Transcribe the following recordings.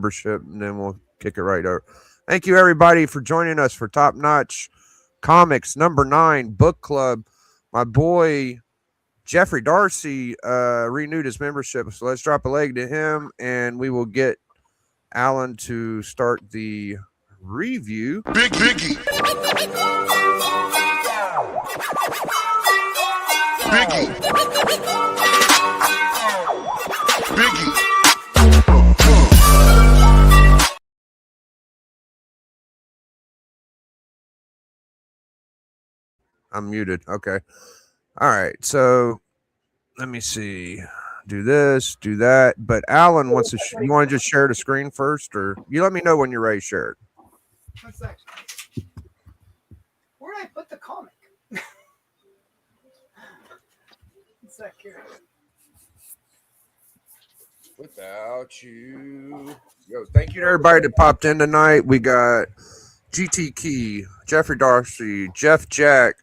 membership, and then we'll kick it right over. Thank you, everybody, for joining us for Top Notch Comics #9 Book Club. My boy Jeffrey Darcy renewed his membership, so let's drop a leg to him, and we will get Alan to start the review. Biggie. I'm muted. Okay. All right. So let me see. Do this, do that. But Alan wants to. You want to just share the screen first, or you let me know when you're ready to share it. One sec. Where did I put the comic? One sec here. Without you. Yo, thank you to everybody that popped in tonight. We got GT Key, Jeffrey Darcy, Jeff Jack,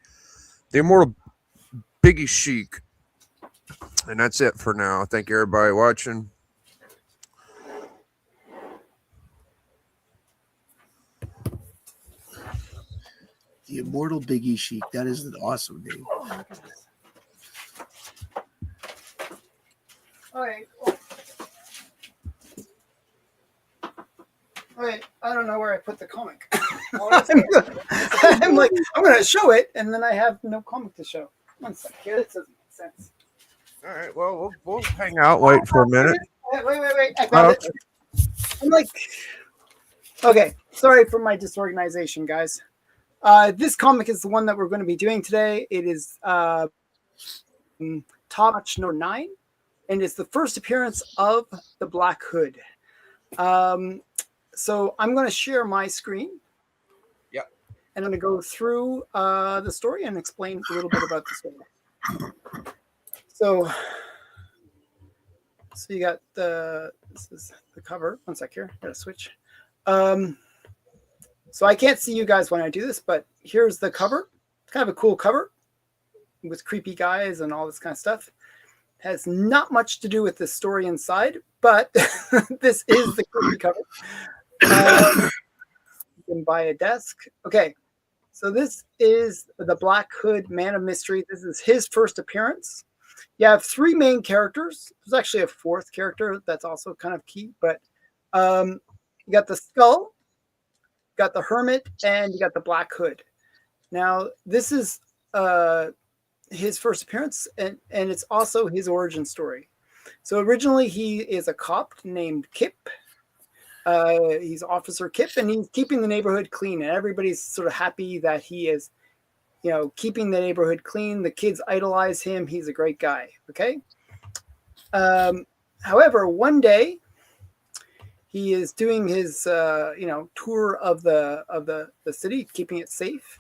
the Immortal Biggie Chic. And that's it for now. Thank you, everybody watching. The Immortal Biggie Chic. That is an awesome name. All right. Wait, I don't know where I put the comic. I'm like, I'm going to show it, and then I have no comic to show. One sec here. This doesn't make sense. All right. Well, we'll hang out. Wait for a minute. Wait. I found it. I'm like, okay. Sorry for my disorganization, guys. This comic is the one that we're going to be doing today. It is Top Notch #9, and it's the first appearance of the Black Hood. So I'm going to share my screen. Yep. And I'm going to go through the story and explain a little bit about the story. So you got this is the cover. One sec here. Gotta switch. So I can't see you guys when I do this, but here's the cover. It's kind of a cool cover with creepy guys and all this kind of stuff. Has not much to do with the story inside, but this is the creepy cover. You can buy a desk. Okay, so this is the Black Hood, Man of Mystery. This is his first appearance. You have three main characters. There's actually a fourth character that's also kind of key, but you got the Skull, you got the Hermit, and you got the Black Hood. Now, this is his first appearance, and it's also his origin story. So originally, he is a cop named Kip. He's Officer Kip, and he's keeping the neighborhood clean, and everybody's sort of happy that he is, keeping the neighborhood clean. The kids idolize him. He's a great guy. Okay. However, one day he is doing his, tour of the city, keeping it safe,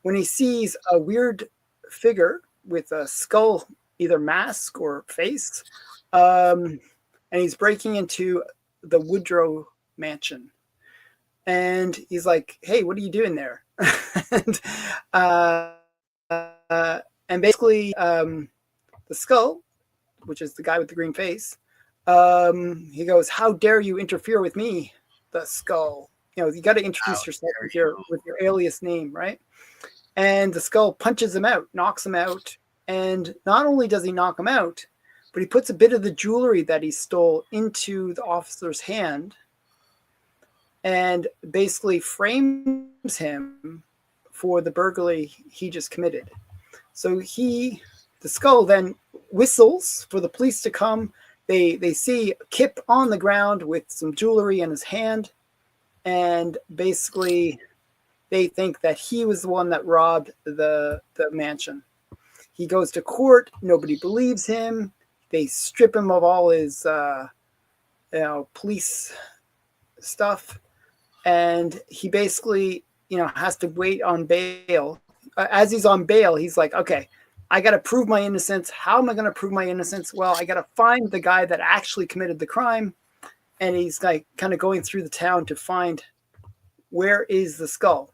when he sees a weird figure with a skull, either mask or face, and he's breaking into the Woodrow mansion, and he's like, "Hey, what are you doing there?" and basically, the Skull, which is the guy with the green face, he goes, "How dare you interfere with me, the Skull? You got to introduce yourself with your alias name, right?" And the Skull punches him out, knocks him out, and not only does he knock him out, but he puts a bit of the jewelry that he stole into the officer's hand and basically frames him for the burglary he just committed. So the Skull then whistles for the police to come. They see Kip on the ground with some jewelry in his hand, and basically they think that he was the one that robbed the mansion. He goes to court. Nobody believes him. They strip him of all his, police stuff, and he basically, has to wait on bail. As he's on bail, he's like, "Okay, I got to prove my innocence. How am I going to prove my innocence? Well, I got to find the guy that actually committed the crime." And he's like, kind of going through the town to find where is the Skull.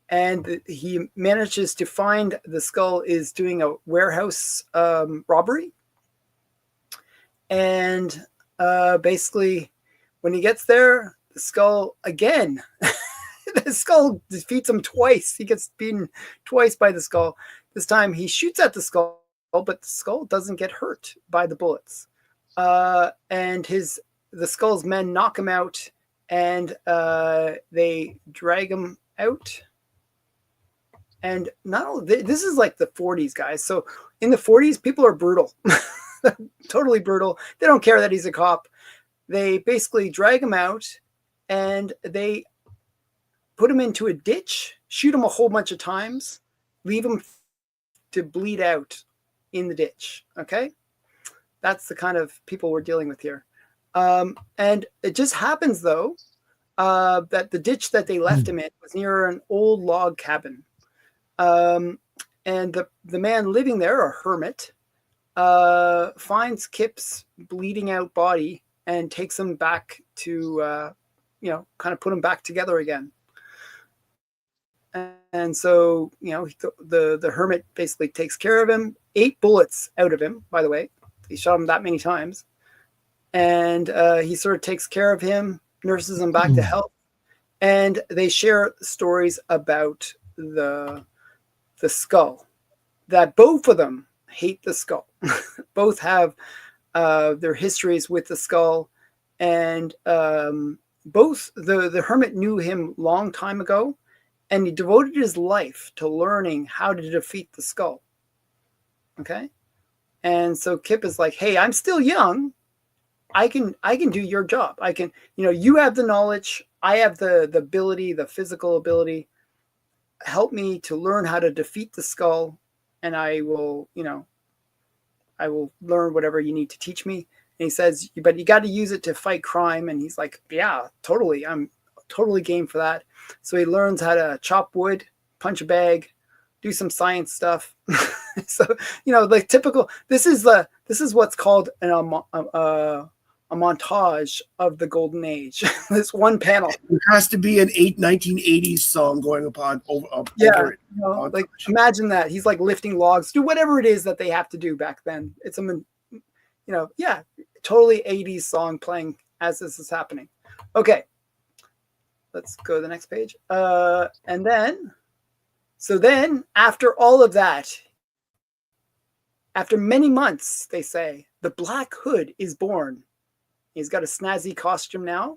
And he manages to find the Skull is doing a warehouse robbery. And basically, When he gets there, the skull again. The skull defeats him twice. He gets beaten twice by the skull. This time he shoots at the skull, but the skull doesn't get hurt by the bullets. And the skull's men knock him out, and they drag him out. And not only this is like the 40s, guys. So in the 40s, people are brutal, totally brutal. They don't care that he's a cop. They basically drag him out, and they put him into a ditch, shoot him a whole bunch of times, leave him to bleed out in the ditch. Okay, that's the kind of people we're dealing with here. And it just happens, though, that the ditch that they left him in was near an old log cabin. And the man living there, a hermit, finds Kip's bleeding out body and takes him back to, kind of put him back together again. And so, the hermit basically takes care of him, 8 bullets out of him, by the way. He shot him that many times. And he sort of takes care of him, nurses him back to health. And they share stories about the skull, that both of them hate the skull. Both have their histories with the skull. And both the hermit knew him long time ago. And he devoted his life to learning how to defeat the skull. Okay. And so Kip is like, hey, I'm still young. I can do your job. I can, you have the knowledge. I have the ability, the physical ability. Help me to learn how to defeat the skull. And I will learn whatever you need to teach me. And he says, but you got to use it to fight crime. And he's like, yeah, totally. I'm totally game for that. So he learns how to chop wood, punch a bag, do some science stuff. So, like typical, this is what's called a montage of the golden age. This one panel. It has to be an 1980s song going upon over it. Like imagine that. He's like lifting logs, do whatever it is that they have to do back then. It's totally 80s song playing as this is happening. Okay. Let's go to the next page. And then after all of that, after many months, they say, the Black Hood is born. He's got a snazzy costume now.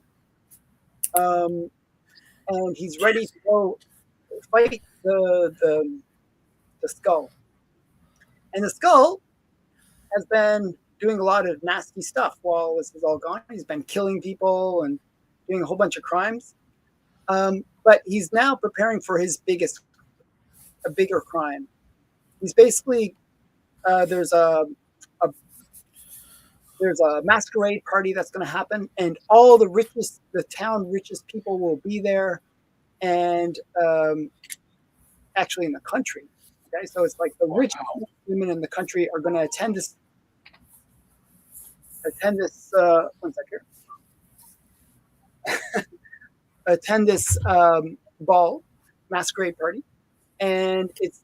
And he's ready to go fight the skull. And the skull has been doing a lot of nasty stuff while this is all gone. He's been killing people and doing a whole bunch of crimes. But he's now preparing for his bigger crime. He's basically there's a masquerade party that's going to happen, and all the town richest people will be there, and actually in the country. Okay, so it's like the richest women in the country are going to attend this. One sec here. Attend this ball, masquerade party, and it's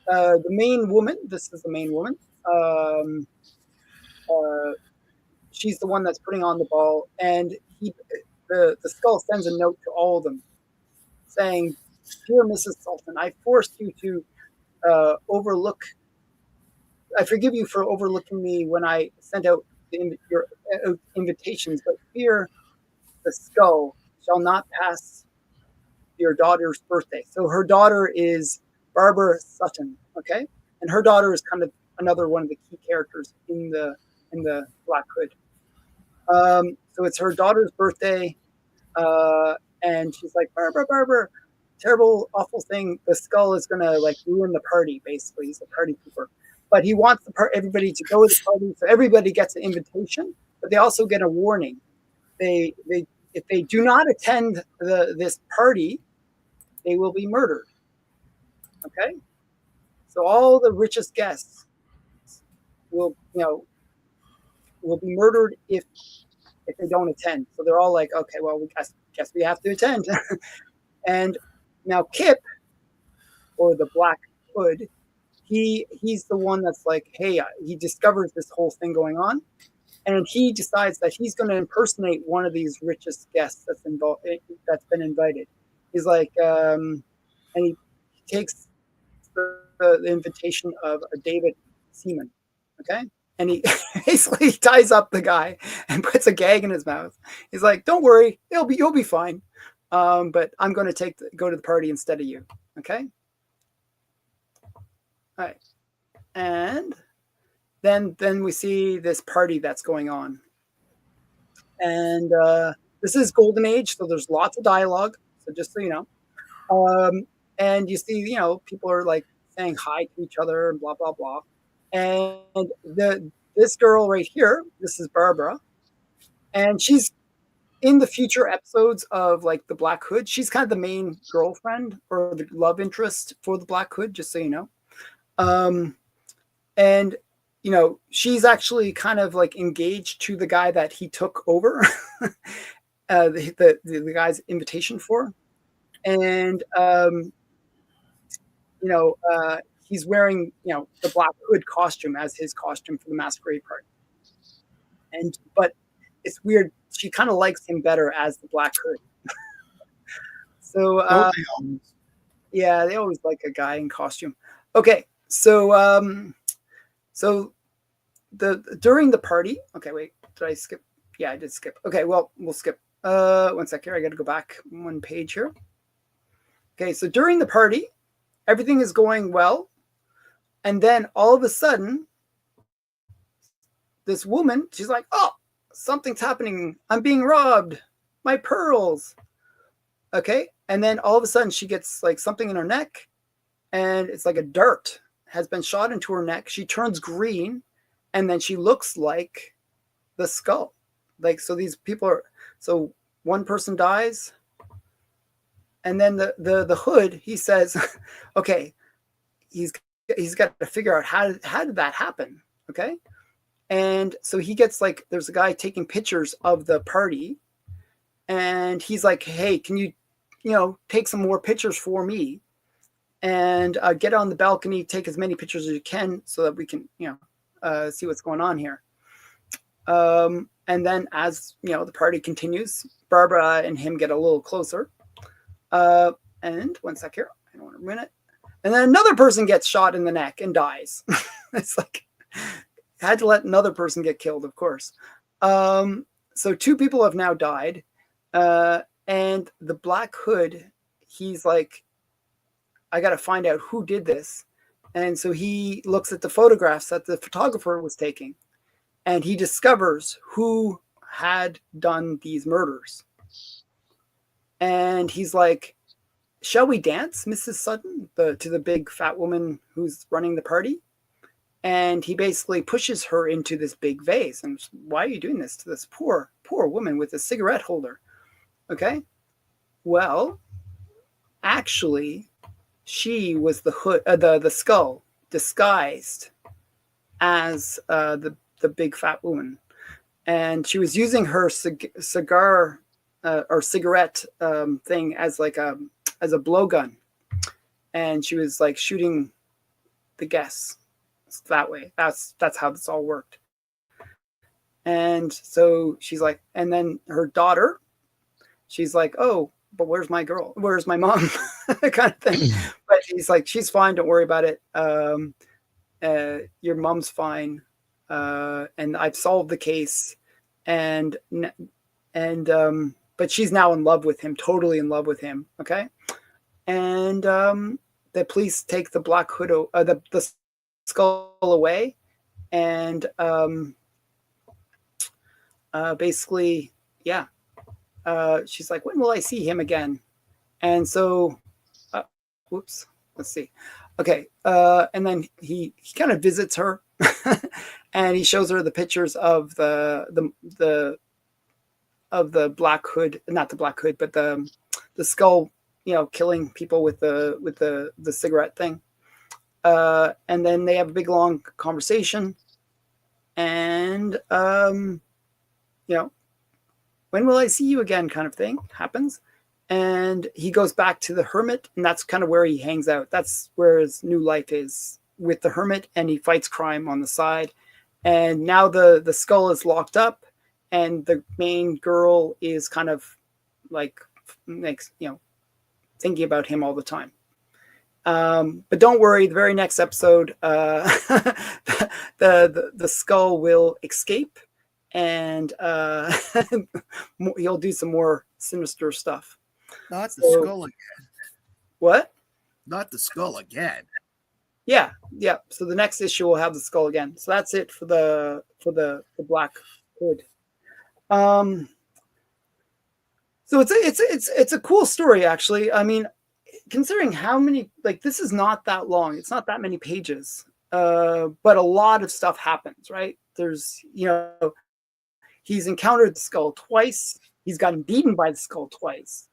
the main woman. This is the main woman. She's the one that's putting on the ball, and the skull sends a note to all of them, saying, "Dear Mrs. Sultan, I forced you to overlook. I forgive you for overlooking me when I sent out your invitations, but fear the skull shall not pass your daughter's birthday." So her daughter is Barbara Sutton, okay? And her daughter is kind of another one of the key characters in the Black Hood. So it's her daughter's birthday, and she's like, Barbara, terrible, awful thing. The skull is gonna like ruin the party. Basically, he's a party pooper, but he wants everybody to go to the party, so everybody gets an invitation, but they also get a warning. If they do not attend this party, they will be murdered. Okay, so all the richest guests will be murdered if they don't attend. So they're all like, okay, well, we guess we have to attend. And now Kip, or the Black Hood, he's the one that's like, hey, he discovers this whole thing going on, and he decides that he's going to impersonate one of these richest guests that's been invited. He's like, and he takes the invitation of a David Seaman, okay, and he basically ties up the guy and puts a gag in his mouth. He's like, "Don't worry, you'll be fine, but I'm going to go to the party instead of you." Okay, all right, and then we see this party that's going on, and this is Golden Age, so there's lots of dialogue. So just so you know, and you see, people are like saying hi to each other and blah blah blah, and this girl right here, this is Barbara, and she's in the future episodes of like the Black Hood. She's kind of the main girlfriend or the love interest for the Black Hood, just so you know. And she's actually kind of like engaged to the guy that he took over the guy's invitation for. And he's wearing the Black Hood costume as his costume for the masquerade party. But it's weird, she kind of likes him better as the Black Hood. So yeah, they always like a guy in costume. Okay, so during the party, okay, wait, did I skip? Yeah, I did skip. Okay, well, we'll skip. 1 sec here. I got to go back one page here. Okay, so during the party, everything is going well. And then all of a sudden, this woman, she's like, "Oh, something's happening. I'm being robbed. My pearls." Okay, and then all of a sudden she gets like something in her neck, and it's like a dart has been shot into her neck. She turns green, and then she looks like the skull. Like, so these people are, so one person dies, and then the Hood, he says, okay, he's got to figure out how did that happen, okay? And so he gets like, there's a guy taking pictures of the party, and he's like, "Hey, can you take some more pictures for me, and get on the balcony, take as many pictures as you can so that we can see what's going on here." And then as the party continues, Barbara and him get a little closer. And 1 sec here, I don't want to ruin it. And then another person gets shot in the neck and dies. It's like, had to let another person get killed, of course. So 2 people have now died. And the Black Hood, he's like, "I got to find out who did this." And so he looks at the photographs that the photographer was taking, and he discovers who had done these murders. And he's like, "Shall we dance, Mrs. Sutton?" To the big fat woman who's running the party. And he basically pushes her into this big vase. And "Why are you doing this to this poor woman with a cigarette holder?" Okay. Well, actually, she was the Hood, the skull disguised as the big fat woman, and she was using her cigar or cigarette thing as like a blowgun, and she was like shooting the guests that way. That's how this all worked. And so she's like, and then her daughter, she's like, "Oh, but where's my girl? Where's my mom?" kind of thing. But he's like, "She's fine. Don't worry about it. Your mom's fine. And I've solved the case." And but she's now in love with him, totally in love with him. Okay. And the police take the Black Hood, the skull away, and basically, yeah. She's like, "When will I see him again?" And so, whoops, let's see. Okay. And then he kind of visits her and he shows her the pictures of the Black Hood, not the Black Hood, but the skull, killing people with the cigarette thing. And then they have a big long conversation, and "When will I see you again?" kind of thing happens. And he goes back to the hermit, and that's kind of where he hangs out. That's where his new life is, with the hermit, and he fights crime on the side. and now the skull is locked up, and the main girl is kind of like makes thinking about him all the time. But don't worry, the very next episode, the skull will escape, and he'll do some more sinister stuff. Not the So- skull again. What? Not the skull again. Yeah. So the next issue will have the skull again. So that's it for the Black Hood. So it's a cool story, actually. I mean, considering how many, like, this is not that long. It's not that many pages, but a lot of stuff happens, right? There's, he's encountered the skull twice. He's gotten beaten by the skull twice.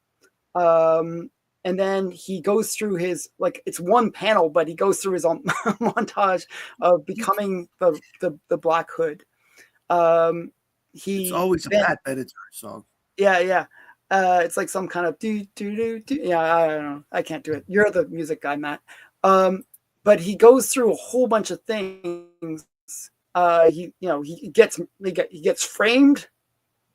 And then he goes through his, like, it's one panel, but he goes through his own montage of becoming the Black Hood. It's always a Pat Benatar song. Yeah. It's like some kind of do. Yeah, I don't know. I can't do it. You're the music guy, Matt. But he goes through a whole bunch of things. He gets framed.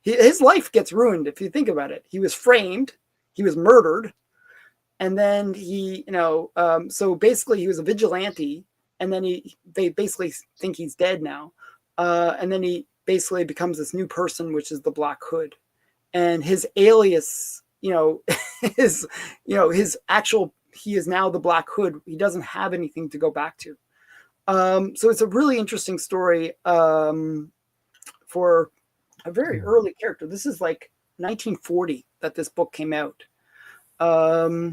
His life gets ruined if you think about it. He was framed. He was murdered, and then so basically he was a vigilante, and then they basically think he's dead now, and then he basically becomes this new person, which is the Black Hood. And his alias, his actual, he is now the Black Hood. He doesn't have anything to go back to. So it's a really interesting story for a very early character. This is like 1940 that this book came out. Yeah,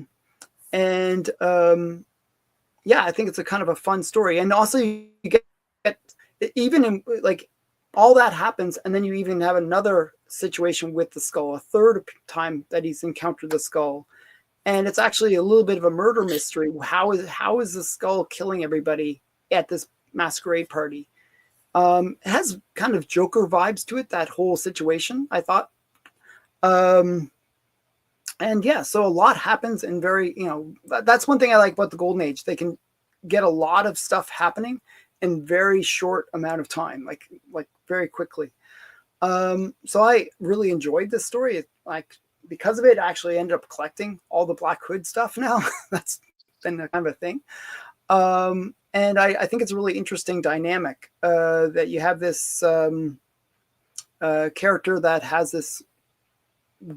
I think it's a kind of a fun story. And also you get even in like all that happens, and then you even have another situation with the skull, a third time that he's encountered the skull, and it's actually a little bit of a murder mystery. How is the skull killing everybody at this masquerade party? It has kind of Joker vibes to it, that whole situation, I thought. And yeah, so a lot happens in very, that's one thing I like about the Golden Age. They can get a lot of stuff happening in very short amount of time, like very quickly. So I really enjoyed this story. Because of it, I actually ended up collecting all the Black Hood stuff now. That's been kind of a thing. And I think it's a really interesting dynamic that you have this character that has this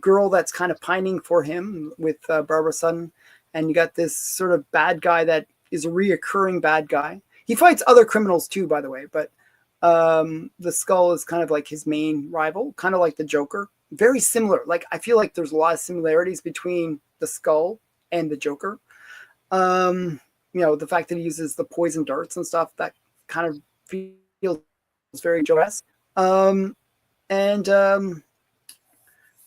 girl that's kind of pining for him with Barbara Sutton, and you got this sort of bad guy that is a reoccurring bad guy. He fights other criminals too, by the way, but the skull is kind of like his main rival, kind of like the Joker. Very similar. Like, I feel like there's a lot of similarities between the skull and the Joker. The fact that he uses the poison darts and stuff, that kind of feels very Joker-esque.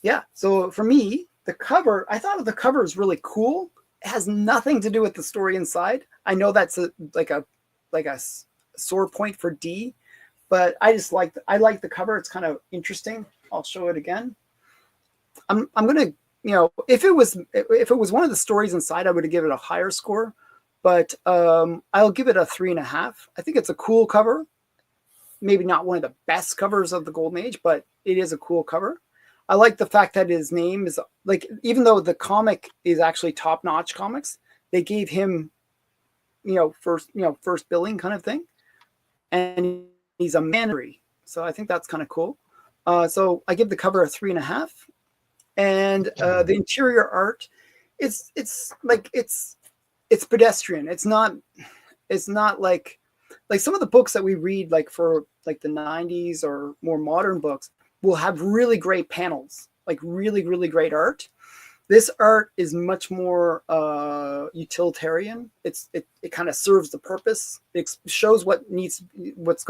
Yeah, so for me, the cover, I thought the cover is really cool. It has nothing to do with the story inside. I know that's like a sore point for D, but I like the cover. It's kind of interesting. I'll show it again. I'm gonna, if it was one of the stories inside, I would give it a higher score, but I'll give it a 3.5. I think it's a cool cover. Maybe not one of the best covers of the Golden Age, but it is a cool cover. I like the fact that his name is, like, even though the comic is actually Top Notch Comics, they gave him, first billing kind of thing, and he's a Mandarin. So I think that's kind of cool. So I give the cover a 3.5, and the interior art, it's pedestrian. It's not like some of the books that we read, like for like the 90s or more modern books, will have really great panels, like really, really great art. This art is much more utilitarian. It kind of serves the purpose. It shows what's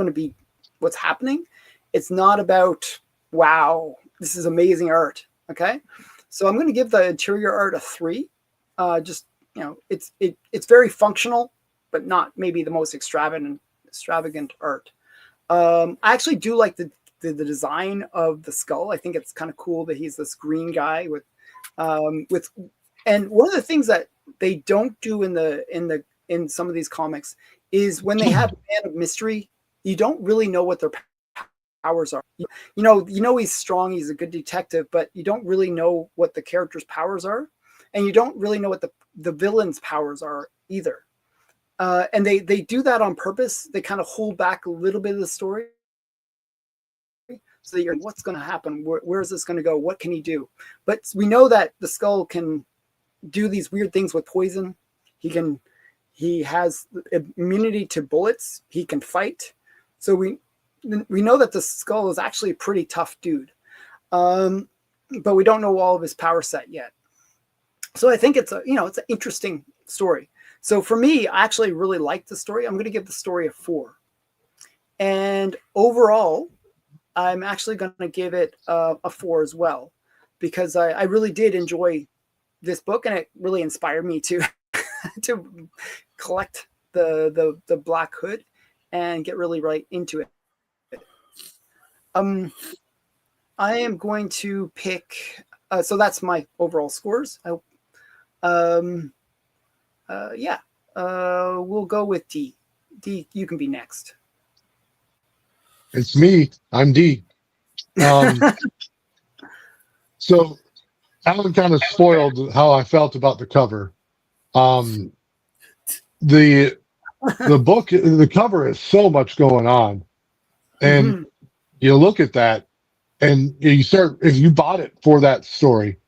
happening. It's not about, wow, this is amazing art. Okay, so I'm going to give the interior art a 3. It's very functional, but not maybe the most extravagant art. I actually do like the design of the skull. I think it's kind of cool that he's this green guy with and one of the things that they don't do in some of these comics is when they have Man of Mystery you don't really know what their powers are. You know he's strong, he's a good detective, but you don't really know what the character's powers are, and you don't really know what the villain's powers are either. And they do that on purpose. They kind of hold back a little bit of the story, so that you're, what's going to happen? Where is this going to go? What can he do? But we know that the Skull can do these weird things with poison. He has immunity to bullets. He can fight. So we know that the Skull is actually a pretty tough dude. But we don't know all of his power set yet. So I think it's an interesting story. So for me, I actually really like the story. I'm going to give the story a 4. And overall, I'm actually going to give it a 4 as well, because I really did enjoy this book, and it really inspired me to to collect the Black Hood and get really right into it. I am going to pick. So that's my overall scores. We'll go with D. D, you can be next. It's me. I'm D. So Alan kind of spoiled how I felt about the cover. The book, the cover has so much going on, and you look at that, and you start, if you bought it for that story,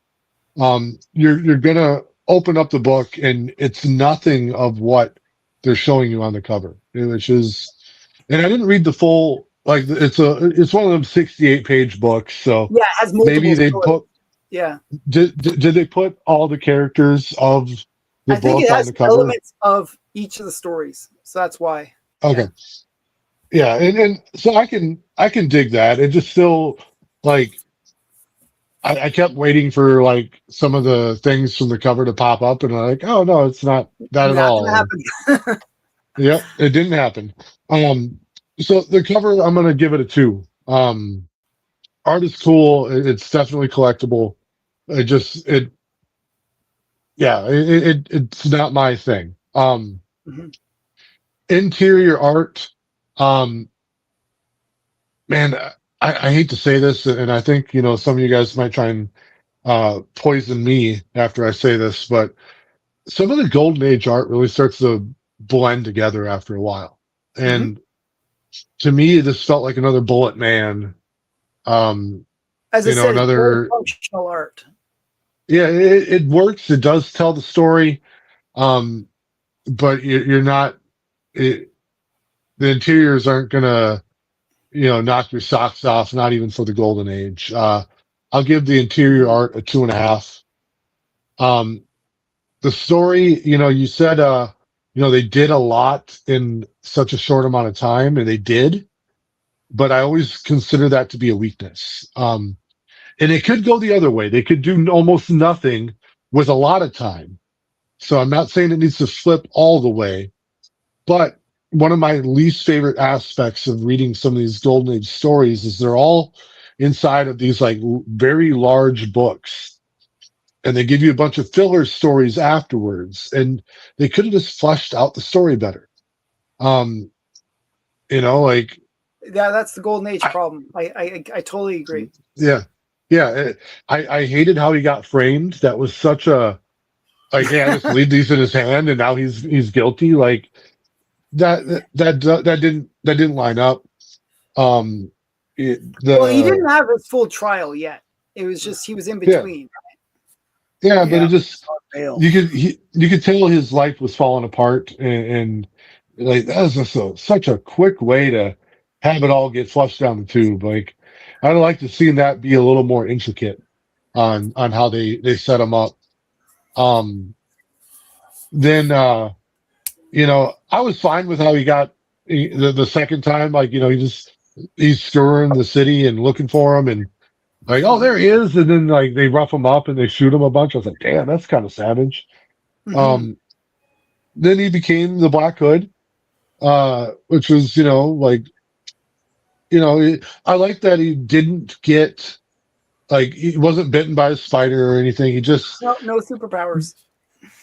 you're gonna open up the book, and it's nothing of what they're showing you on the cover, which is, and I didn't read the full. Like it's one of them 68-page books, so yeah, it has multiple maybe they stories. put. Yeah. Did they put all the characters of the I think book it on has the cover? elements of each of the stories, so that's why. Okay. Yeah, and so I can dig that. It just still, like, I kept waiting for like some of the things from the cover to pop up, and I'm like, oh no, it's not that at all. Happen. Yep, it didn't happen. So the cover, I'm gonna give it a 2. Art is cool. It's definitely collectible. It's not my thing. Interior art, man, I hate to say this, and I think some of you guys might try and poison me after I say this, but some of the Golden Age art really starts to blend together after a while, and to me, this felt like another Bullet Man. As I said, another functional art. Yeah, it works. It does tell the story, but you're not. The interiors aren't gonna, knock your socks off. Not even for the Golden Age. I'll give the interior art a 2.5. The story, you said, they did a lot in such a short amount of time, and they did. But I always consider that to be a weakness. And it could go the other way. They could do almost nothing with a lot of time. So I'm not saying it needs to flip all the way. But one of my least favorite aspects of reading some of these Golden Age stories is they're all inside of these like very large books. And they give you a bunch of filler stories afterwards. And they could have just fleshed out the story better. Like, yeah, that's the Golden Age problem. I totally agree. Yeah. I hated how he got framed. That was such a, like, yeah, just leave these in his hand, and now he's guilty. Like that didn't line up. Well, he didn't have his full trial yet. It was just he was in between. Yeah, but it just you could tell his life was falling apart, and like that was just such a quick way to have it all get flushed down the tube. Like, I'd like to see that be a little more intricate on how they set him up. Then I was fine with how he got the second time. Like, he's scouring the city and looking for him, and like, oh, there he is, and then like they rough him up and they shoot him a bunch. I was like, damn, that's kind of savage. Then he became the Black Hood, which was I like that he didn't get, like, he wasn't bitten by a spider or anything. He just no superpowers.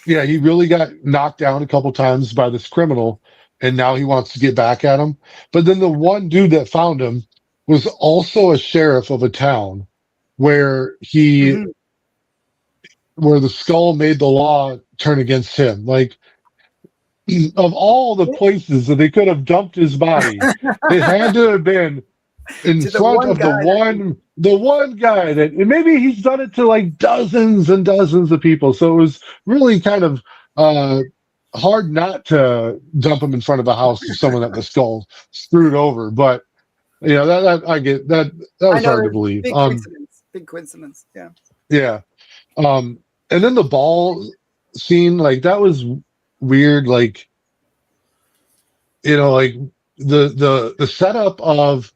Yeah, he really got knocked down a couple times by this criminal, and now he wants to get back at him. But then the one dude that found him was also a sheriff of a town where Mhm. where the skull made the law turn against him. Like, of all the places that they could have dumped his body, it had to have been in To the front one of guy the one guy that, and maybe he's done it to like dozens and dozens of people. So it was really kind of hard not to dump him in front of a house of someone that the skull screwed over. But that I get that I was know, hard to believe. big coincidence. Big coincidence. Yeah. Yeah. And then the ball scene, like that was weird. Like, like the setup of,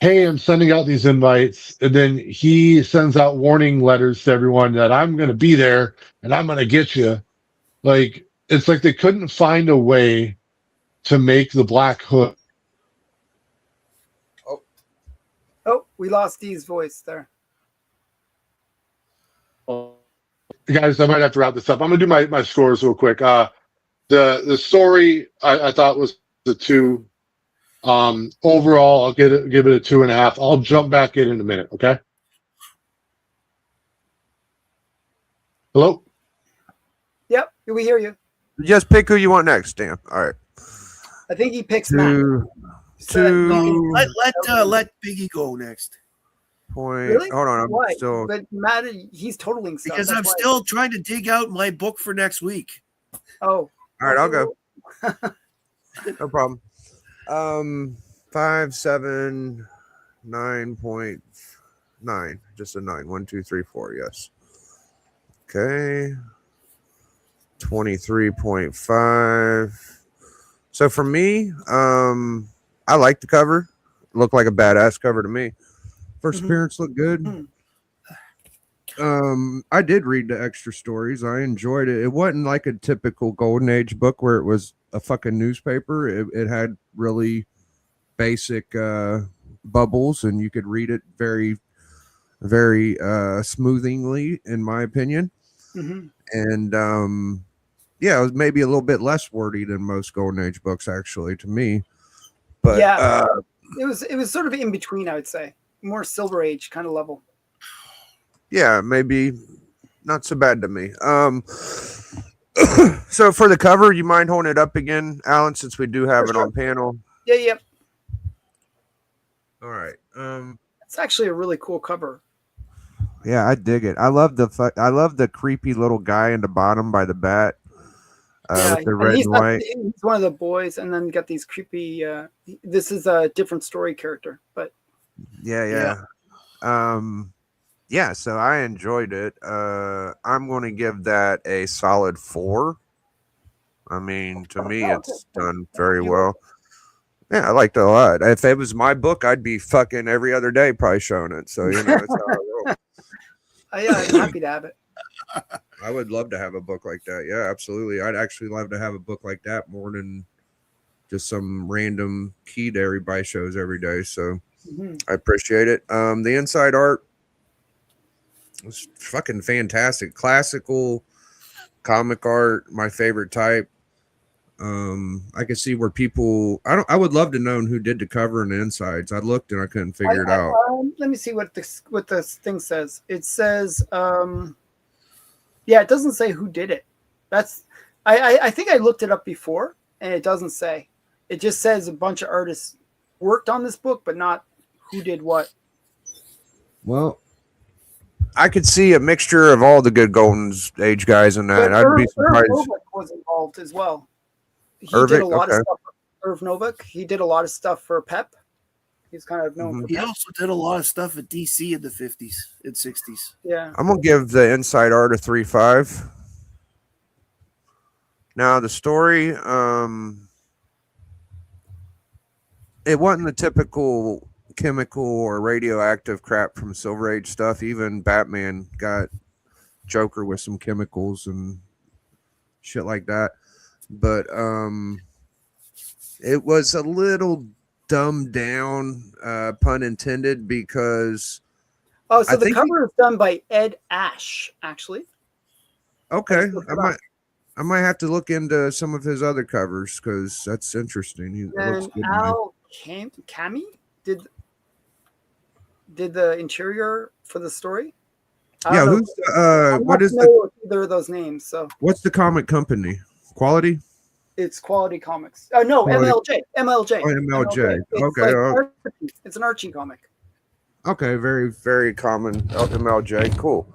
hey, I'm sending out these invites, and then he sends out warning letters to everyone that I'm going to be there and I'm going to get you. Like, it's like they couldn't find a way to make the Black Hood. Oh, we lost Dee's voice there. Guys, I might have to wrap this up. I'm going to do my scores real quick. The story I thought was the 2. Overall, I'll give it a 2.5. I'll jump back in a minute. Okay. Hello. Yep, we hear you. Just pick who you want next, Dan. All right. I think he picks Matt. Two. Let Biggie go next. Point. Really? Hold on. Why? I'm still. But Matt, he's totaling stuff. Because That's I'm why. still trying to dig out my book for next week. Oh. All right, I'll go. No problem. 5, 7, 9.9. Just a 9. 1, 2, 3, 4. Yes. Okay. 23.5. So for me, I like the cover. It looked like a badass cover to me. First appearance looked good. I did read the extra stories. I enjoyed it. It wasn't like a typical Golden Age book where it was a fucking newspaper. It had really basic bubbles, and you could read it very, very smoothingly, in my opinion. And yeah, it was maybe a little bit less wordy than most Golden Age books, actually, to me. But yeah, it was sort of in between, I would say, more Silver Age kind of level. Yeah, maybe not so bad to me. So for the cover, you mind holding it up again, Alan, since we do have it on panel? Yeah, yep. All right. It's actually a really cool cover. Yeah, I dig it. I love the creepy little guy in the bottom by the bat. With the red and white. He's one of the boys, and then you got these creepy. This is a different story character, but yeah. So I enjoyed it. I'm going to give that a solid 4. I mean, to me, it's done very well. Yeah, I liked it a lot. If it was my book, I'd be fucking every other day probably showing it. So, it's how I roll. Yeah, I'm happy to have it. I would love to have a book like that. Yeah, absolutely. I'd actually love to have a book like that more than just some random key that everybody shows every day. So I appreciate it. The inside art was fucking fantastic. Classical comic art, my favorite type. I could see where people. I would love to know who did the cover and the insides. I looked and I couldn't figure it out. Let me see what this thing says. It says, yeah, it doesn't say who did it. That's I think I looked it up before, and it doesn't say. It just says a bunch of artists worked on this book, but not who did what. Well, I could see a mixture of all the good Golden Age guys in that. I'd be surprised. Irv Novak was involved as well. He did a lot of stuff for Irv Novak. He did a lot of stuff for Pep. He's kind of known for He Pep. also did a lot of stuff at DC in the 50s and 60s. Yeah. I'm going to give the inside art a 3.5. Now, the story, it wasn't the typical chemical or radioactive crap from Silver Age stuff. Even Batman got Joker with some chemicals and shit like that. But it was a little dumbed down, pun intended, because the cover is done by Ed Ash, actually. Okay, I might have to look into some of his other covers because that's interesting. He looks And good to me. Al Kami did the interior for the story. I Yeah, don't know. who's the, I'm what not is the familiar with either of those names, so what's the comic company? Quality? it's Quality Comics. Oh no, Quality. MLJ. Oh, MLJ. It's Okay, like it's an Archie comic. okay, very very common MLJ. Cool.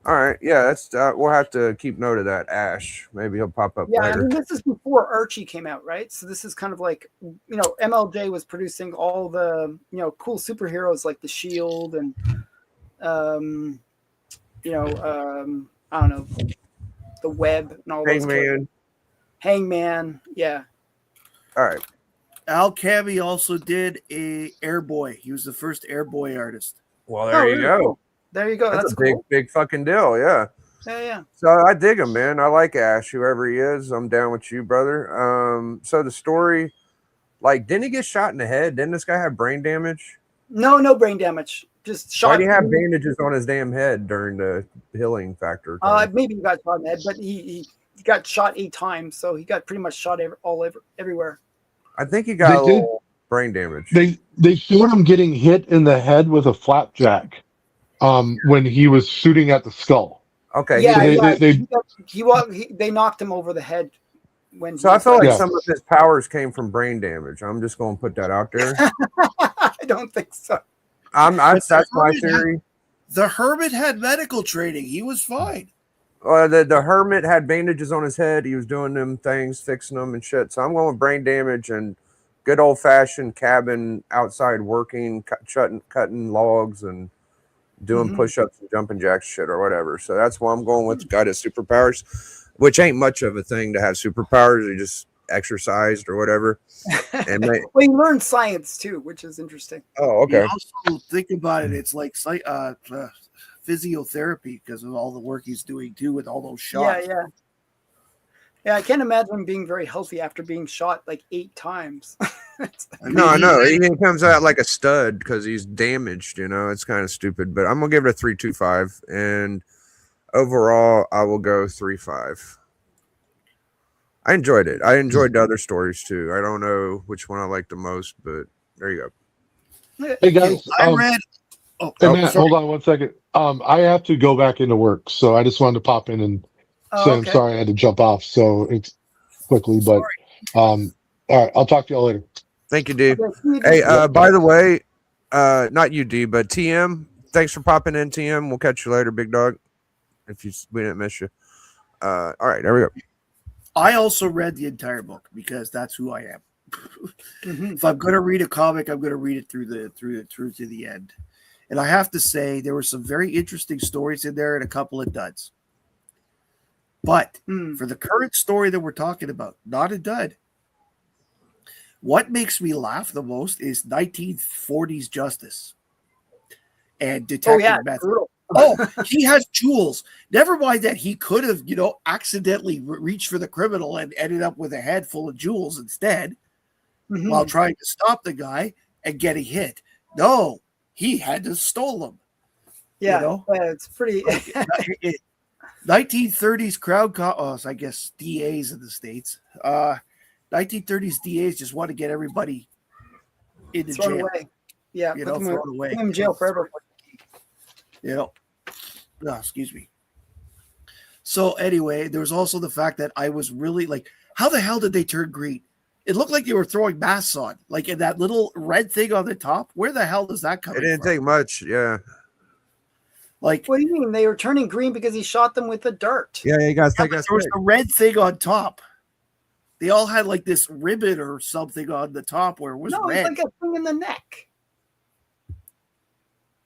All right, yeah, that's we'll have to keep note of that. Ash, maybe he'll pop up Yeah, I later. mean this is before Archie came out, right? So this is kind of like, MLJ was producing all the cool superheroes like the Shield and I don't know, the Web and all those characters. Hangman, yeah. All right, Al Cavi also did a Airboy. He was the first Airboy artist. well there you really go. cool. There you go. That's That's a big cool. big fucking deal. Yeah. Yeah. So I dig him, man. I like Ash, whoever he is. I'm down with you, brother. So the story, like, didn't he get shot in the head? Didn't this guy have brain damage? No brain damage. Just shot. Why do you have bandages on his damn head during the healing factor? Maybe he got shot in the head, but he got shot 8 times, so he got pretty much shot everywhere. I think he got They a did- little brain damage. They showed him getting hit in the head with a flapjack when he was shooting at the skull. Okay. Yeah, So they knocked him over the head when. So I feel like Yeah. some of his powers came from brain damage. I'm just going to put that out there. I don't think so. That's my theory. The Hermit had medical training. He was fine. The hermit had bandages on his head. He was doing them things, fixing them and shit. So I'm going with brain damage and good old fashioned cabin outside working, cutting logs and doing push-ups and jumping jacks shit or whatever. So that's why I'm going with the guy that superpowers, which ain't much of a thing to have superpowers. He just exercised or whatever. And Well, you learned science too, which is interesting. oh, okay. You also think about it, it's like physiotherapy because of all the work he's doing too with all those shots. Yeah, I can't imagine him being very healthy after being shot like 8 times. No, I know. He comes out like a stud because he's damaged, it's kind of stupid. But I'm gonna give it a 3.25. And overall, I will go 3.5. I enjoyed it. I enjoyed the other stories too. I don't know which one I like the most, but there you go. Hey guys, I read. Oh, hey Matt, sorry. hold on 1 second. I have to go back into work, so I just wanted to pop in and say I'm sorry I had to jump off so it's quickly, but all right, I'll talk to y'all later. Thank you, D. Hey, by the way, not you, D, but TM. Thanks for popping in, TM. We'll catch you later, big dog. We didn't miss you. All right, there we go. I also read the entire book because that's who I am. If I'm going to read a comic, I'm going to read it through to the end. And I have to say, there were some very interesting stories in there and a couple of duds. But for the current story that we're talking about, not a dud. What makes me laugh the most is 1940s Justice and Detective Method. Brutal. Oh, he has jewels. Never mind that he could have, accidentally reached for the criminal and ended up with a head full of jewels instead while trying to stop the guy and getting hit. No, he had to stole them. Yeah, it's pretty. 1930s crowd, I guess DAs in the States. 1930s DAs just want to get everybody into thrown jail. away. Yeah, thrown away. Put them in jail forever. Excuse me. So anyway, there was also the fact that I was really like, how the hell did they turn green? It looked like they were throwing masks on, like in that little red thing on the top. Where the hell does that come from? It didn't take much, yeah. Like, what do you mean they were turning green because he shot them with a dart? Yeah, you guys think there was a red thing on top. They all had like this ribbon or something on the top where it was red. It's like a thing in the neck.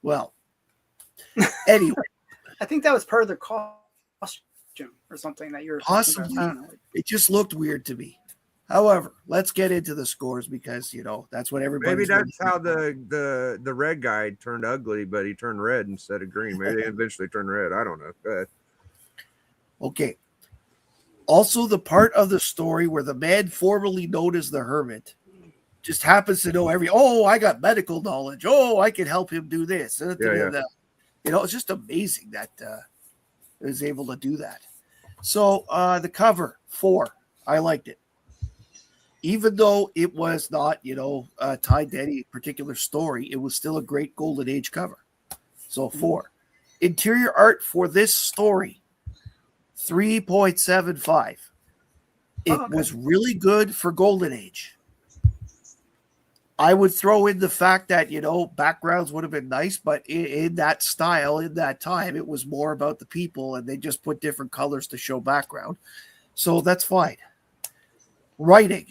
Well, anyway, I think that was part of their costume or something that you're possibly. It just looked weird to me. However, let's get into the scores because that's what everybody. Maybe that's how the red guy turned ugly, but he turned red instead of green. Maybe they eventually turned red. I don't know. Go ahead. Okay. Also, the part of the story where the man formerly known as the Hermit just happens to know I got medical knowledge. Oh, I can help him do this. It's just amazing that he was able to do that. So the cover 4, I liked it, even though it was not tied to any particular story. It was still a great Golden Age cover. So 4. Interior art for this story 3.75. It was really good for Golden Age. I would throw in the fact that, backgrounds would have been nice, but in that style, in that time, it was more about the people, and they just put different colors to show background. So that's fine. Writing.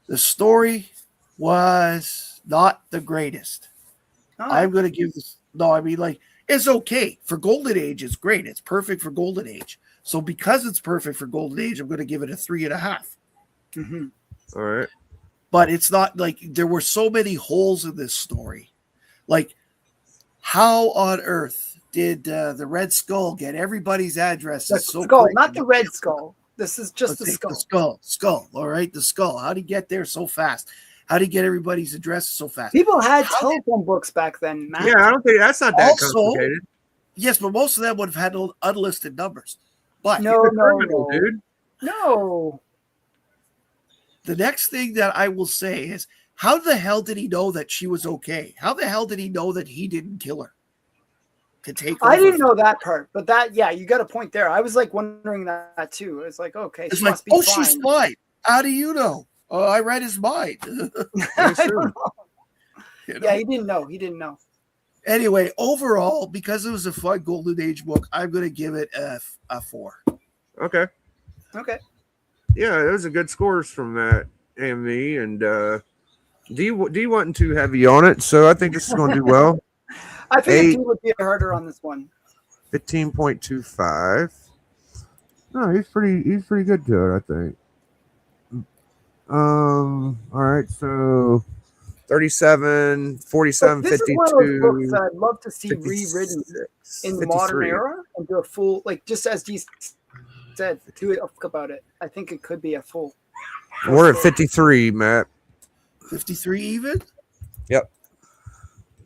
The story was not the greatest. I'm going to give this, it's okay. For Golden Age, it's great. It's perfect for Golden Age. So because it's perfect for Golden Age, I'm going to give it a 3.5. Mm-hmm. All right. But it's not like there were so many holes in this story. Like, how on earth did the Red Skull get everybody's addresses? The so skull, quick? not the Red Skull. This is just the skull. Skull. All right, the skull. How did he get there so fast? How did he get everybody's addresses so fast? People had telephone books back then, Matt. Yeah, I don't think that's not that complicated. Yes, but most of them would have had unlisted numbers. But no, dude. No. The next thing that I will say is, how the hell did he know that she was okay? How the hell did he know that he didn't kill her? I didn't know that part, but you got a point there. I was like wondering that too. It's like, okay, it's she like, must be fine. She's fine. How do you know? Oh, I read his mind. I don't know. Yeah, he didn't know. He didn't know. Anyway, overall, because it was a fun Golden Age book, I'm going to give it a 4. Okay. Yeah, those are good scores from that AMV, and D wasn't too heavy on it, so I think this is going to do well. I think it would be harder on this one. 15.25. No, he's pretty good to it, I think. All right, so 37, 47, this 52. Is one of those books that I'd love to see rewritten in the modern era and do a full, like, just as D said, do it about it. I think it could be a full. We're at 53, Matt. 53 even? Yep.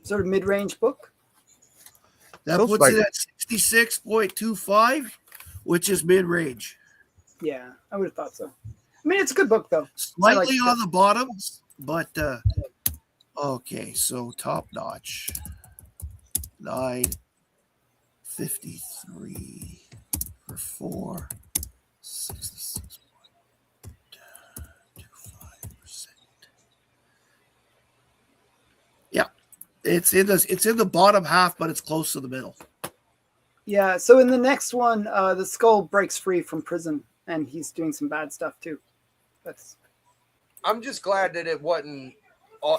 Sort of mid-range book. That puts it at 66.25, which is mid-range. Yeah, I would have thought so. I mean, it's a good book, though. Slightly on the bottom, but okay, so top notch. 953 for 4, 66.25%. Yeah, it's in the bottom half, but it's close to the middle. Yeah, so in the next one, the skull breaks free from prison, and he's doing some bad stuff too. I'm just glad that it wasn't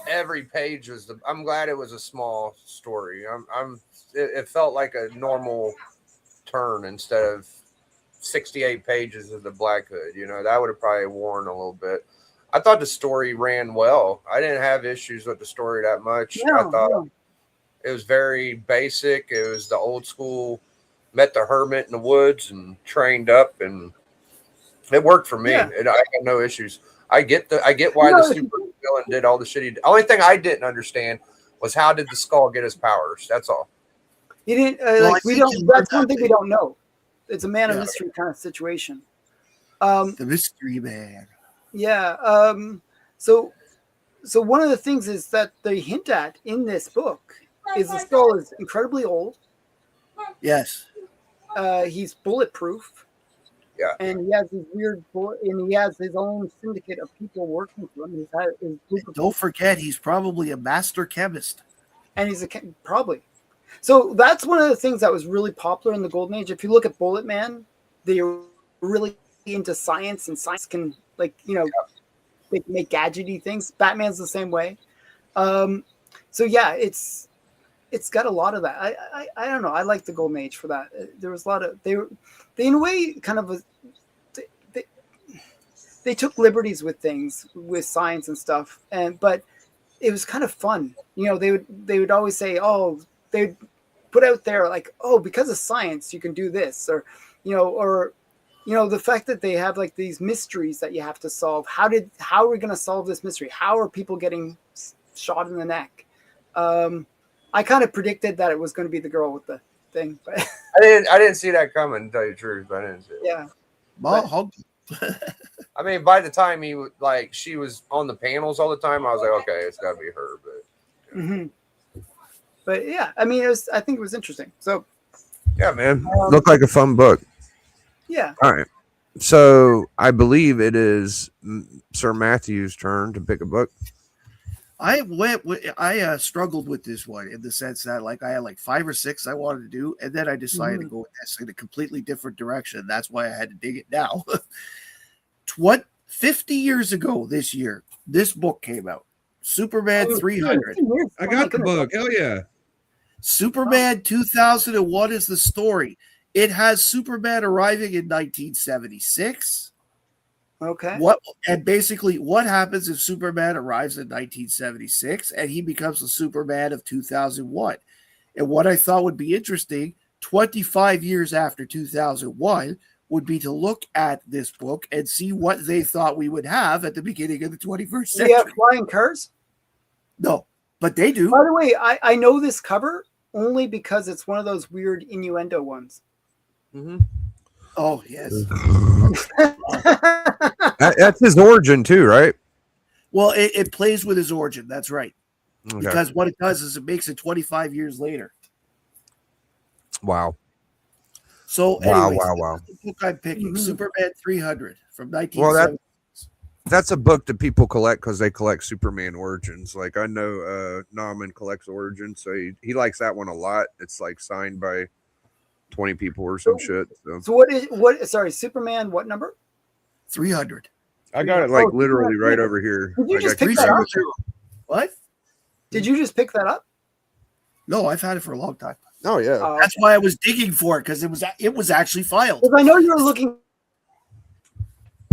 every page was I'm glad it was a small story. It felt like a normal turn instead of 68 pages of the Black Hood. That would have probably worn a little bit. I thought the story ran well. I didn't have issues with the story that much. I thought it was very basic. It was the old school, met the hermit in the woods and trained up, and it worked for me. Yeah. I had no issues. I get why the super villain did all the shit he did. Only thing I didn't understand was how did the skull get his powers? That's all. He didn't. We don't. That's one thing we don't know. It's a man of mystery kind of situation. The mystery man. Yeah. So one of the things is that they hint at in this book is the skull is incredibly old. Yes. He's bulletproof. Yeah. And he has his and he has his own syndicate of people working for him. Don't forget, he's probably a master chemist. And he's probably. So that's one of the things that was really popular in the Golden Age. If you look at Bullet Man, they were really into science, and science can, they make gadgety things. Batman's the same way. So yeah, it's got a lot of that. I don't know. I like the Golden Age for that. There was a lot of they in a way kind of they took liberties with things, with science and stuff, but it was kind of fun. They would always say, they'd put out there like, because of science you can do this, or the fact that they have like these mysteries that you have to solve. How are we going to solve this mystery? How are people getting shot in the neck? I kind of predicted that it was going to be the girl with the thing, but I didn't see that coming, to tell you the truth. I didn't see it. Yeah. Bah, But- hug. I mean, by the time she was on the panels all the time, I was like, okay, it's got to be her. But Mhm. But yeah, I mean, I think it was interesting. So yeah, man, looked like a fun book. yeah, All right. So I believe it is Sir Matthew's turn to pick a book. I struggled with this one in the sense that like I had like 5 or 6 I wanted to do, and then I decided to go with this in a completely different direction. That's why I had to dig it now. 50 years ago this year, this book came out. Superman 300. I got the book. Hell yeah. Superman 2001 is the story. It has Superman arriving in 1976. Okay. Basically what happens if Superman arrives in 1976 and he becomes the Superman of 2001? And what I thought would be interesting, 25 years after 2001, would be to look at this book and see what they thought we would have at the beginning of the 21st Do century. we have flying cars? No, but they do. By the way, I know this cover only because it's one of those weird innuendo ones. Mm-hmm. Oh, yes. That's his origin too, right? Well, it plays with his origin. That's right. Okay. Because what it does is it makes it 25 years later. Wow. So, Wow, anyways, wow. that's the book I'm picking, Superman 300 from Well, 1970. that's a book that people collect because they collect Superman origins. Like I know Nauman collects origins, so he likes that one a lot. It's like signed by 20 people or some shit. So So sorry, Superman, what number? 300. I got it like literally right over here. Did you Like, just I pick can that grab up? it. What? Did you just pick that up? No, I've had it for a long time. Oh yeah. That's why I was digging for it, because it was actually filed. Because I know you were looking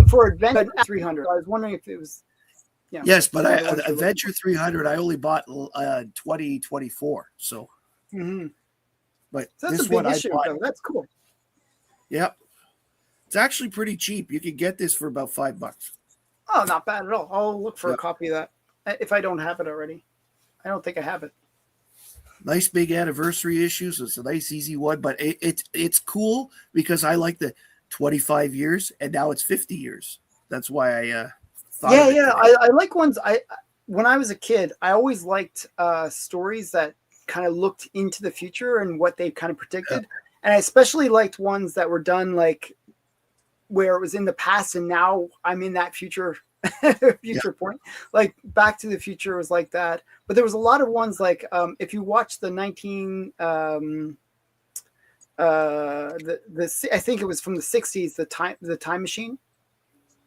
for Adventure 300. I was wondering if it was. Yeah. Yes, but Adventure 300, I only bought 2024. So, Mhm. but So that's this a big one I issue. bought. Though. That's cool. Yep. It's actually pretty cheap. You can get this for about $5. Oh, not bad at all. I'll look for Yeah. a copy of that if I don't have it already. I don't think I have it. Nice big anniversary issue, so it's a nice easy one. But it's cool because I like the 25 years, and now it's 50 years. That's why I thought. Yeah, of it yeah. today. I like ones. When I was a kid, I always liked stories that kind of looked into the future and what they kind of predicted. And I especially liked ones that were done like where it was in the past and now I'm in that future point. Like Back to the Future was like that. But there was a lot of ones like if you watch the I think it was from the 60s, the time machine.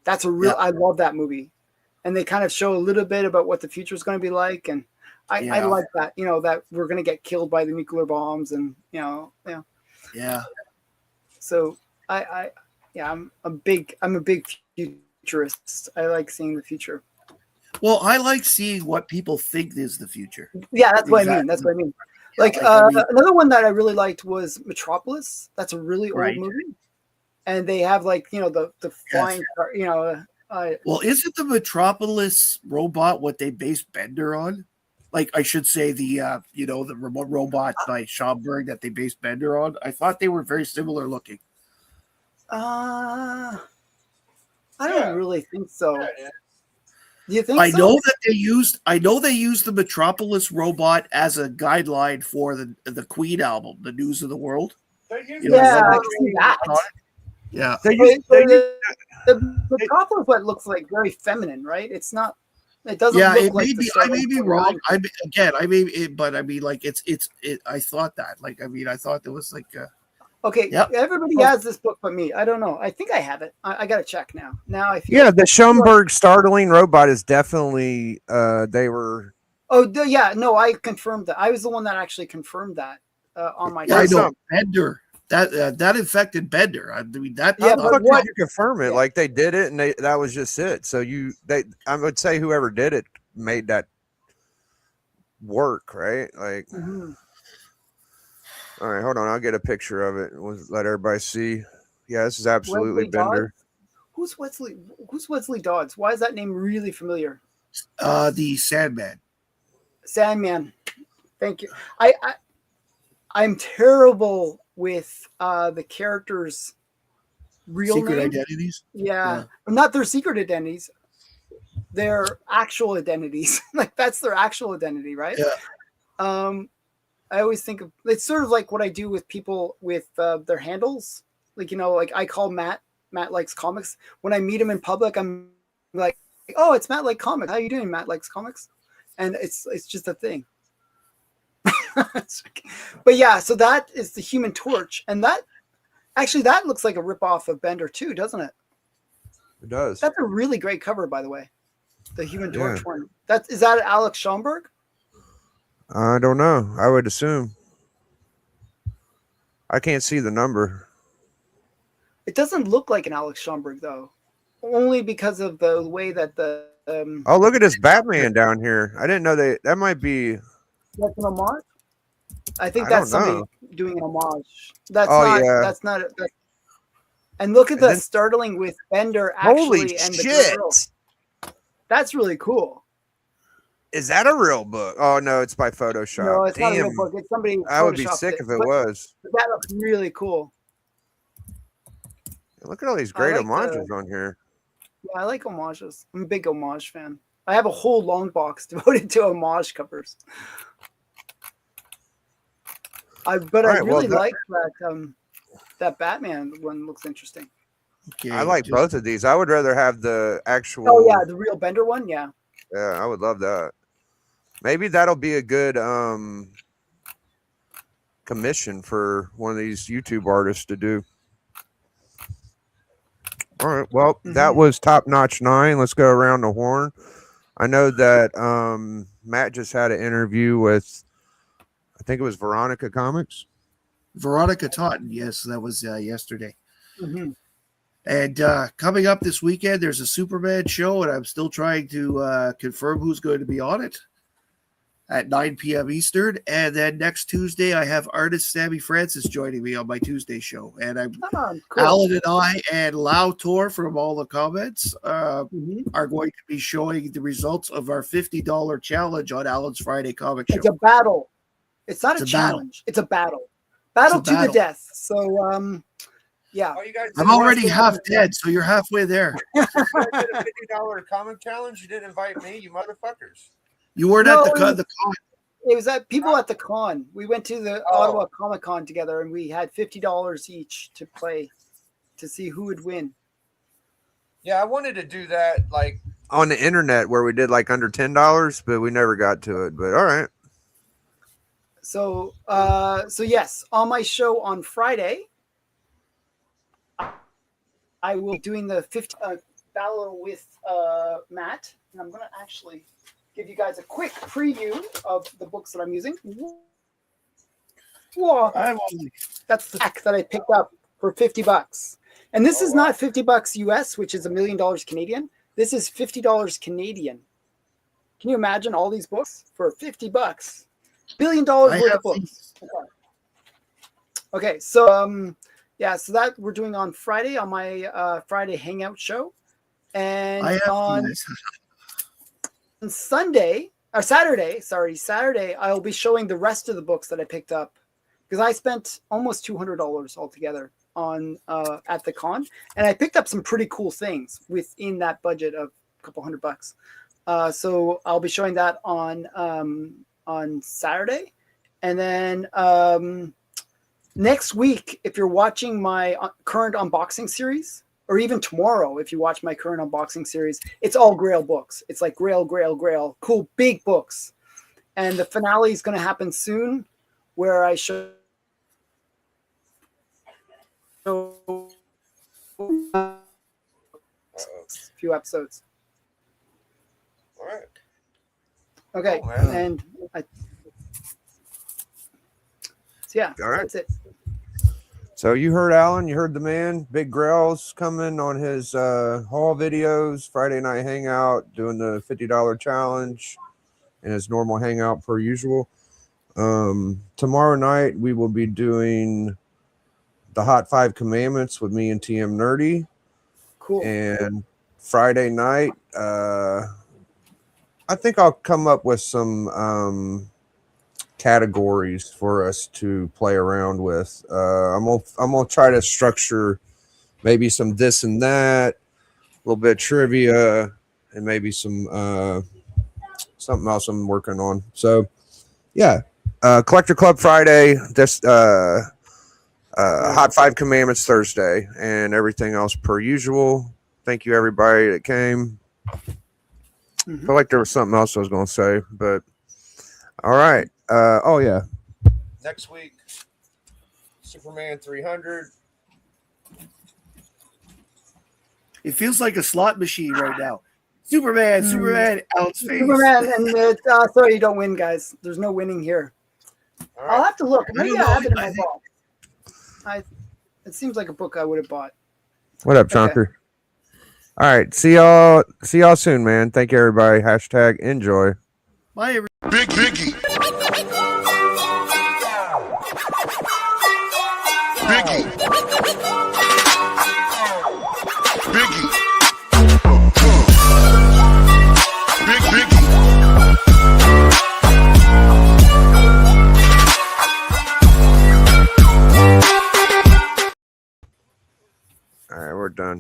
That's a real I love that movie. And they kind of show a little bit about what the future is going to be like. And I like that, that we're going to get killed by the nuclear bombs and, Yeah. So I'm a big futurist. I like seeing the future. Well, I like seeing what people think is the future. Yeah, that's what I mean. Exactly. That's what I mean. Yeah, Like another one that I really liked was Metropolis. That's a really old movie. And they have like, the flying car, well, isn't the Metropolis robot what they based Bender on? Like I should say the the remote robot by Schomburg that they based Bender on. I thought they were very similar looking. I don't really think so. Do you think I so? know that they used the Metropolis robot as a guideline for the Queen album, The News of the World. Yeah, I see that. Yeah. The Metropolis what looks like very feminine, right? It's not. It doesn't. Yeah, look it like may the be. I may be wrong. Starlight. But I mean, like I thought that. Like, I mean, I thought there was like. Okay, Yep. everybody has this book but me. I don't know. I think I have it. I got to check now. Now I feel. Yeah, the Schomburg startling robot is definitely they were. Oh yeah, no, I confirmed that. I was the one that actually confirmed that on my. Yeah, I desk. know Bender. That infected Bender. I mean that. Yeah, How but the fuck what- did you confirm it? Yeah. Like they did it, and that was just it. So I would say whoever did it made that work, right? Like, Mhm. all right, hold on, I'll get a picture of it. We'll let everybody see. Yeah, this is absolutely Wesley Dodds? Bender. Who's Wesley Dodds? Why is that name really familiar? The Sandman. Sandman. Thank you. I'm terrible with the characters real Secret name. identities. Yeah. Not their secret identities. Their actual identities. Like that's their actual identity, right? Yeah. I always think of it's sort of like what I do with people with their handles. Like, like I call Matt Likes Comics. When I meet him in public, I'm like, oh, it's Matt Likes Comics. How you doing, Matt Likes Comics? And it's just a thing. But yeah, so that is the Human Torch. And that looks like a ripoff of Bender too, doesn't it? It does. That's a really great cover, by the way. The Human Torch Yeah. one. Is that Alex Schomburg? I don't know. I would assume. I can't see the number. It doesn't look like an Alex Schomburg though, only because of the way that the Oh, look at this Batman down here. I didn't know that might be. that's an homage. I think I that's don't somebody know. doing an homage. That's Oh, not. yeah. That's not. And look at And the then- startling with Bender actually Holy and the shit! girl. That's really cool. Is that a real book? Oh no, it's by Photoshop. No, it's not a real Damn. book. It's somebody. I would be photoshopped sick if it but was. That looks really cool. Look at all these I great like the- homages on here. Yeah, I like homages. I'm a big homage fan. I have a whole long box devoted to homage covers. I All right, well, really that- like that Batman one. Looks interesting. Okay. I like just- both of these. I would rather have the actual. Oh yeah, the real Bender one. Yeah. Yeah, I would love that. Maybe that'll be a good commission for one of these YouTube artists to do. All right. Well, that was Top Notch 9. Let's go around the horn. I know that Matt just had an interview with, I think it was Veronica Comics. Veronica Totten. Yes, that was yesterday. Mhm. And coming up this weekend, there's a Superman show, and I'm still trying to confirm who's going to be on it at 9 p.m. Eastern. And then next Tuesday, I have artist Sammy Francis joining me on my Tuesday show. And I'm Oh, cool. Alan and I and Lau Tor from All the Comments Mhm. are going to be showing the results of our $50 challenge on Alan's Friday comic show. It's a battle. It's not It's a a battle. challenge. It's a battle. Battle It's a to the battle. death. So yeah. Oh, you guys I'm already half dead, so you're halfway there. did a $50 comic challenge. You didn't invite me, you motherfuckers. You weren't No, at the con. It was at people at the con. We went to the Oh. Ottawa Comic Con together, and we had $50 each to play to see who would win. Yeah, I wanted to do that like on the internet where we did like under $10, but we never got to it. But all right. So yes, on my show on Friday, I will be doing the 50 battle with Matt, and I'm gonna actually give you guys a quick preview of the books that I'm using. Whoa, that's the pack that I picked up for $50. And this is not $50 US, which is $1 million Canadian. This is $50 Canadian. Can you imagine all these books for $50? $1 billion worth of books. Okay, so yeah, so that we're doing on Friday on my Friday Hangout show, and I have on this. Saturday, I'll be showing the rest of the books that I picked up because I spent almost $200 altogether on at the con, and I picked up some pretty cool things within that budget of a couple $100. So I'll be showing that on Saturday, and then next week, if you're watching my current unboxing series, or even tomorrow, if you watch my current unboxing series, it's all Grail books. It's like Grail, cool, big books. And the finale is going to happen soon, where I show a few episodes. All right. Okay, Oh, man. and so yeah, All right. that's it. So you heard Alan, you heard the man. Big Grell's coming on his haul videos, Friday night hangout, doing the $50 challenge and his normal hangout per usual. Tomorrow night we will be doing the Hot 5 Commandments with me and TM Nerdy. Cool. And Friday night, I think I'll come up with some categories for us to play around with. I'm gonna try to structure maybe some this and that, a little bit of trivia, and maybe some something else I'm working on. So yeah, Collector Club Friday, this Hot Five Commandments Thursday, and everything else per usual. Thank you everybody that came. I feel like there was something else I was going to say, but all right. Oh yeah, next week, Superman 300. It feels like a slot machine right now. Superman, Alex face. Superman, and sorry, you don't win, guys. There's no winning here. All I'll right. have to look. Maybe know, I have it in I my think- box. It seems like a book I would have bought. What up, Chonker? All right. See y'all soon, man. Thank you, everybody. Hashtag enjoy. Bye, everybody. Big Biggie. Biggie. Biggie. Big Biggie. All right, we're done.